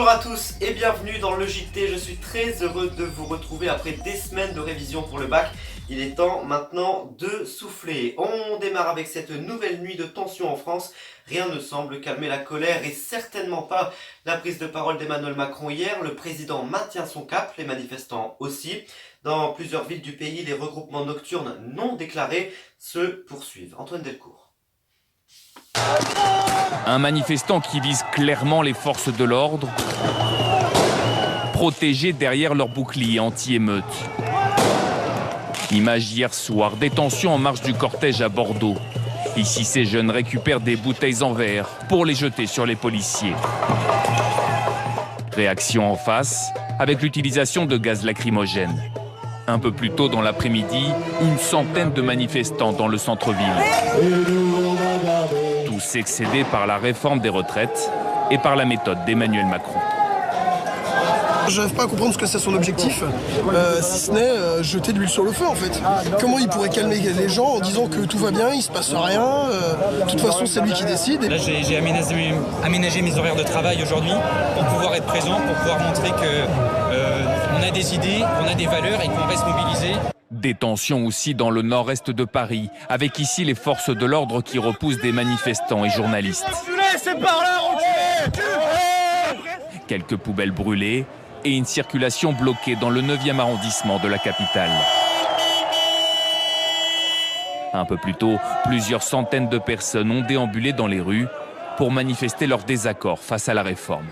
Bonjour à tous et bienvenue dans le JT, je suis très heureux de vous retrouver après des semaines de révision pour le bac. Il est temps maintenant de souffler. On démarre avec cette nouvelle nuit de tension en France. Rien ne semble calmer la colère et certainement pas la prise de parole d'Emmanuel Macron hier. Le président maintient son cap, les manifestants aussi. Dans plusieurs villes du pays, les regroupements nocturnes non déclarés se poursuivent. Antoine Delcourt. Un manifestant qui vise clairement les forces de l'ordre, protégés derrière leur bouclier anti-émeute. Image hier soir, détention en marche du cortège à Bordeaux. Ici, ces jeunes récupèrent des bouteilles en verre pour les jeter sur les policiers. Réaction en face, avec l'utilisation de gaz lacrymogène. Un peu plus tôt dans l'après-midi, une centaine de manifestants dans le centre-ville. Tous excédés par la réforme des retraites et par la méthode d'Emmanuel Macron. Je n'arrive pas à comprendre ce que c'est son objectif, si ce n'est jeter de l'huile sur le feu en fait. Comment il pourrait calmer les gens en disant que tout va bien, il se passe rien, de toute façon c'est lui qui décide. Là j'ai aménagé mes horaires de travail aujourd'hui pour pouvoir être présent, pour pouvoir montrer qu'on a des idées, qu'on a des valeurs et qu'on reste mobilisé. Des tensions aussi dans le nord-est de Paris, avec ici les forces de l'ordre qui repoussent des manifestants et journalistes. Quelques poubelles brûlées et une circulation bloquée dans le 9e arrondissement de la capitale. Un peu plus tôt, plusieurs centaines de personnes ont déambulé dans les rues pour manifester leur désaccord face à la réforme.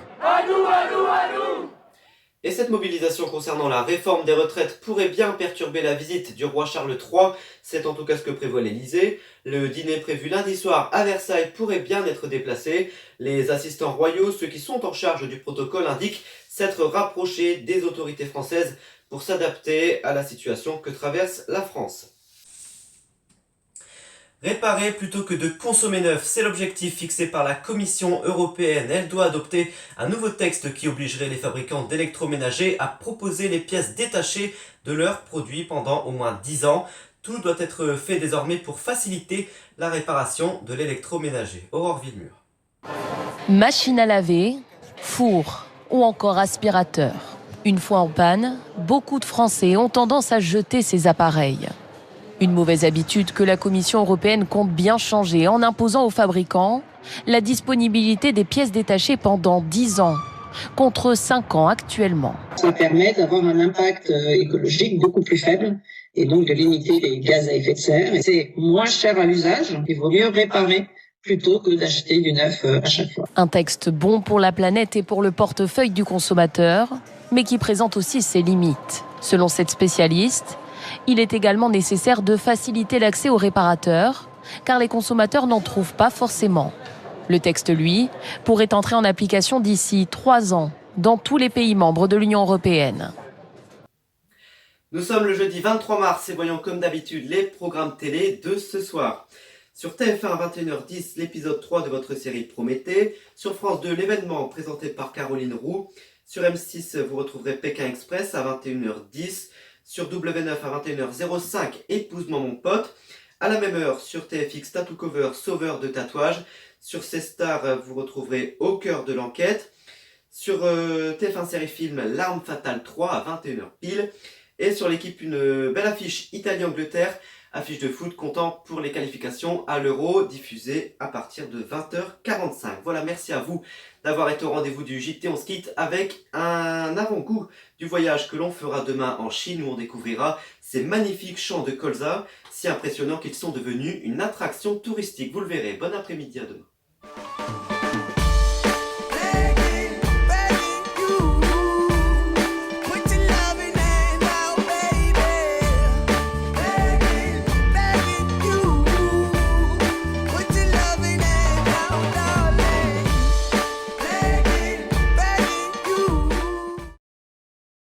Et cette mobilisation concernant la réforme des retraites pourrait bien perturber la visite du roi Charles III. C'est en tout cas ce que prévoit l'Élysée. Le dîner prévu lundi soir à Versailles pourrait bien être déplacé. Les assistants royaux, ceux qui sont en charge du protocole, indiquent s'être rapprochés des autorités françaises pour s'adapter à la situation que traverse la France. Réparer plutôt que de consommer neuf, c'est l'objectif fixé par la Commission européenne. Elle doit adopter un nouveau texte qui obligerait les fabricants d'électroménagers à proposer les pièces détachées de leurs produits pendant au moins 10 ans. Tout doit être fait désormais pour faciliter la réparation de l'électroménager. Aurore Villemur. Machine à laver, four ou encore aspirateur. Une fois en panne, beaucoup de Français ont tendance à jeter ces appareils. Une mauvaise habitude que la Commission européenne compte bien changer en imposant aux fabricants la disponibilité des pièces détachées pendant 10 ans, contre 5 ans actuellement. Ça permet d'avoir un impact écologique beaucoup plus faible et donc de limiter les gaz à effet de serre. Et c'est moins cher à l'usage, il vaut mieux réparer plutôt que d'acheter du neuf à chaque fois. Un texte bon pour la planète et pour le portefeuille du consommateur, mais qui présente aussi ses limites. Selon cette spécialiste, il est également nécessaire de faciliter l'accès aux réparateurs, car les consommateurs n'en trouvent pas forcément. Le texte, lui, pourrait entrer en application d'ici 3 ans, dans tous les pays membres de l'Union européenne. Nous sommes le jeudi 23 mars et voyons comme d'habitude les programmes télé de ce soir. Sur TF1 à 21h10, l'épisode 3 de votre série Prométhée. Sur France 2, l'événement présenté par Caroline Roux. Sur M6, vous retrouverez Pékin Express à 21h10. Sur W9 à 21h05, Épouse-moi mon pote. À la même heure, sur TFX, Tattoo Cover, Sauveur de tatouage. Sur C-Star, vous retrouverez Au cœur de l'enquête. Sur TF1 Série Film, L'Arme Fatale 3 à 21h pile. Et sur l'équipe, une belle affiche Italie-Angleterre, affiche de foot comptant pour les qualifications à l'Euro, diffusée à partir de 20h45. Voilà, merci à vous d'avoir été au rendez-vous du JT. On se quitte avec un avant-goût du voyage que l'on fera demain en Chine, où on découvrira ces magnifiques champs de colza, si impressionnants qu'ils sont devenus une attraction touristique. Vous le verrez. Bon après-midi, à demain.